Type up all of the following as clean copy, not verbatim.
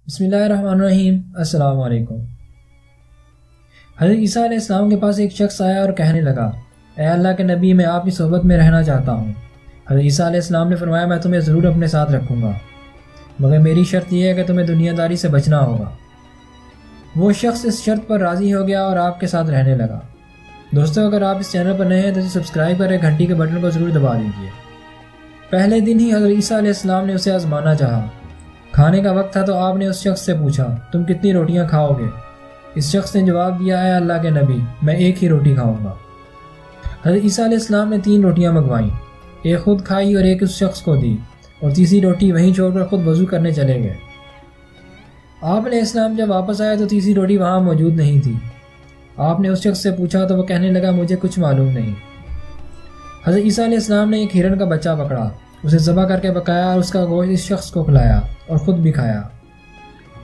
بسم اللہ الرحمن الرحیم۔ السلام علیکم۔ حضرت عیسیٰ علیہ السلام کے پاس ایک شخص آیا اور کہنے لگا، اے اللہ کے نبی، میں آپ کی صحبت میں رہنا چاہتا ہوں۔ حضرت عیسیٰ علیہ السلام نے فرمایا، میں تمہیں ضرور اپنے ساتھ رکھوں گا، مگر میری شرط یہ ہے کہ تمہیں دنیا داری سے بچنا ہوگا۔ وہ شخص اس شرط پر راضی ہو گیا اور آپ کے ساتھ رہنے لگا۔ دوستو، اگر آپ اس چینل پر نئے ہیں تو سبسکرائب کریں، گھنٹی کے بٹن کو ضرور دبا دیجیے۔ پہلے دن ہی حضرت عیسیٰ علیہ السلام نے اسے آزمانا چاہا۔ کھانے کا وقت تھا تو آپ نے اس شخص سے پوچھا، تم کتنی روٹیاں کھاؤ گے؟ اس شخص نے جواب دیا، اے اللہ کے نبی، میں ایک ہی روٹی کھاؤں گا۔ حضرت عیسیٰ علیہ السلام نے 3 روٹیاں منگوائیں، ایک خود کھائی اور ایک اس شخص کو دی، اور تیسری روٹی وہیں چھوڑ کر خود وضو کرنے چلے گئے۔ آپ علیہ السلام جب واپس آئے تو تیسری روٹی وہاں موجود نہیں تھی۔ آپ نے اس شخص سے پوچھا تو وہ کہنے لگا، مجھے کچھ معلوم نہیں۔ حضرت عیسیٰ علیہ السلام نے ایک ہرن کا بچہ پکڑا، اسے ذبح کر کے پکایا اور اس کا گوشت اس شخص کو کھلایا اور خود بھی کھایا۔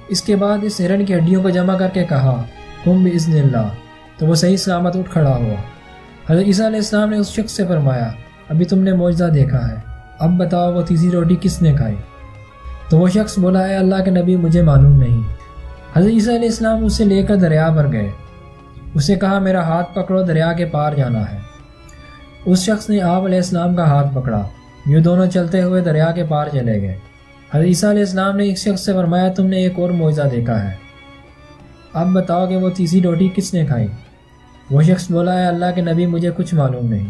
اس کے بعد اس ہرن کی ہڈیوں کو جمع کر کے کہا، قم بإذن اللہ، تو وہ صحیح سلامت اٹھ کھڑا ہوا۔ حضرت عیسیٰ علیہ السلام نے اس شخص سے فرمایا، ابھی تم نے معجزہ دیکھا ہے، اب بتاؤ وہ تیسری روٹی کس نے کھائی؟ تو وہ شخص بولا، اے اللہ کے نبی، مجھے معلوم نہیں۔ حضرت عیسیٰ علیہ السلام اسے لے کر دریا پر گئے، اسے کہا، میرا ہاتھ پکڑو، دریا کے پار جانا ہے۔ اس شخص نے آپ علیہ السلام کا ہاتھ پکڑا، یہ دونوں چلتے ہوئے دریا کے پار چلے گئے۔ حضرت عیسیٰ علیہ السلام نے ایک شخص سے فرمایا، تم نے ایک اور معجزہ دیکھا ہے، اب بتاؤ کہ وہ تیسری روٹی کس نے کھائی؟ وہ شخص بولا، اے اللہ کے نبی، مجھے کچھ معلوم نہیں۔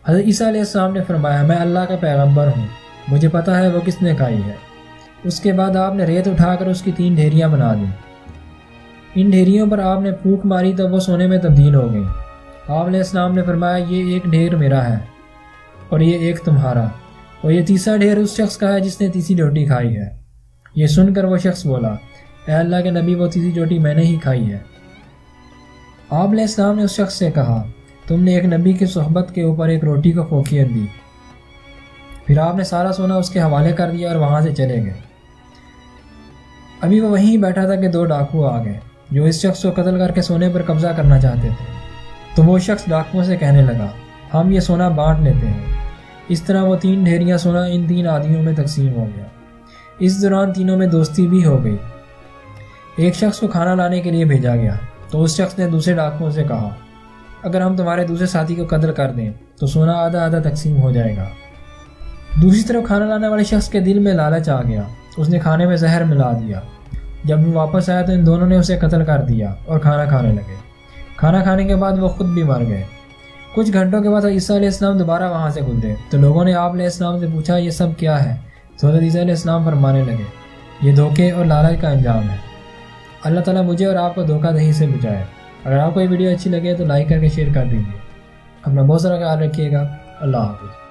حضرت عیسیٰ علیہ السلام نے فرمایا، میں اللہ کا پیغمبر ہوں، مجھے پتہ ہے وہ کس نے کھائی ہے۔ اس کے بعد آپ نے ریت اٹھا کر اس کی 3 ڈھیریاں بنا دیں۔ ان ڈھیریوں پر آپ نے پھونک ماری تو وہ سونے میں تبدیل ہو گئیں۔ آپ علیہ السلام نے فرمایا، یہ ایک ڈھیر میرا ہے اور یہ ایک تمہارا، اور یہ تیسرا ڈھیر اس شخص کا ہے جس نے تیسری روٹی کھائی ہے۔ یہ سن کر وہ شخص بولا، اے اللہ کے نبی، وہ تیسری روٹی میں نے ہی کھائی ہے۔ آپ علیہ السلام نے اس شخص سے کہا، تم نے ایک نبی کی صحبت کے اوپر ایک روٹی کو فوقیت دی۔ پھر آپ نے سارا سونا اس کے حوالے کر دیا اور وہاں سے چلے گئے۔ ابھی وہ وہیں بیٹھا تھا کہ 2 ڈاکو آ گئے جو اس شخص کو قتل کر کے سونے پر قبضہ کرنا چاہتے تھے۔ تو وہ شخص ڈاکوؤں سے کہنے لگا، ہم یہ سونا بانٹ لیتے ہیں۔ اس طرح وہ 3 ڈھیریاں سونا ان 3 آدمیوں میں تقسیم ہو گیا۔ اس دوران تینوں میں دوستی بھی ہو گئی۔ ایک شخص کو کھانا لانے کے لیے بھیجا گیا تو اس شخص نے دوسرے ڈاکوؤں سے کہا، اگر ہم تمہارے دوسرے ساتھی کو قتل کر دیں تو سونا آدھا آدھا تقسیم ہو جائے گا۔ دوسری طرف کھانا لانے والے شخص کے دل میں لالچ آ گیا، اس نے کھانے میں زہر ملا دیا۔ جب وہ واپس آیا تو ان دونوں نے اسے قتل کر دیا اور کھانا کھانے لگے۔ کھانا کھانے کے بعد وہ خود بھی مر گئے۔ کچھ گھنٹوں کے بعد عیسیٰ علیہ السلام دوبارہ وہاں سے گزرے تو لوگوں نے آپ علیہ السلام سے پوچھا، یہ سب کیا ہے؟ تو حضرت عیسیٰ علیہ السلام فرمانے لگے، یہ دھوکے اور لالچ کا انجام ہے۔ اللہ تعالیٰ مجھے اور آپ کو دھوکہ دہی سے بچائے۔ اگر آپ کو یہ ویڈیو اچھی لگے تو لائک کر کے شیئر کر دیجیے۔ اپنا بہت سارا خیال رکھیے گا۔ اللہ حافظ۔